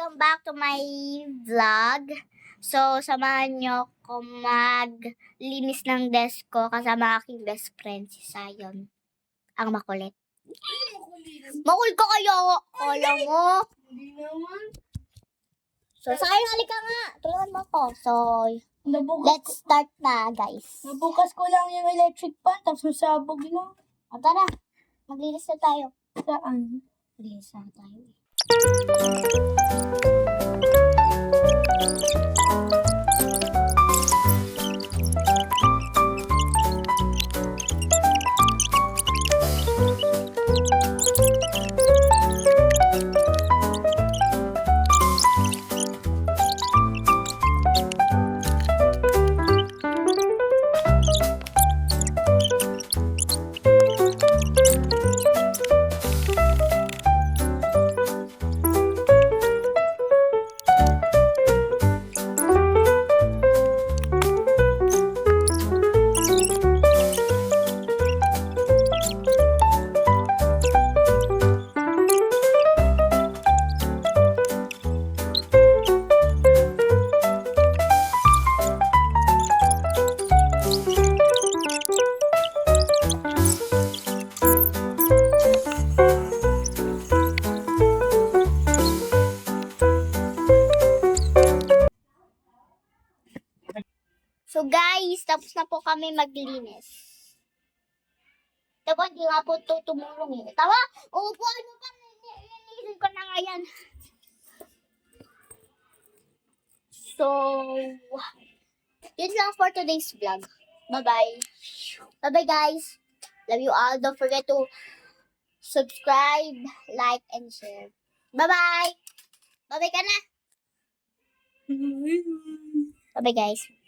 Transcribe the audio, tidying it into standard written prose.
welcome back to my vlog. So, samahan nyo ko maglinis ng desk ko kasama aking best friend, si Sayon. Ang makulit. Makulit ka kayo! Kala mo? Hindi naman. So, Sayon, halika nga. Tulungan mo ko. So, let's Nabukas, start na, guys. nabukas ko lang yung electric fan, tapos nasabog lang. O, tara. Maglinis na tayo. Saan? Maglinis na tayo. So guys, tapos na po kami maglinis. Diba, hindi nga po ito tumulong eh. Tawa, uupuan mo pa, nilinisin ko na nga yan. So, yun lang for today's vlog. Bye-bye. Bye-bye guys. Love you all. Don't forget to subscribe, like, and share. Bye-bye. Bye-bye ka na. Bye-bye guys.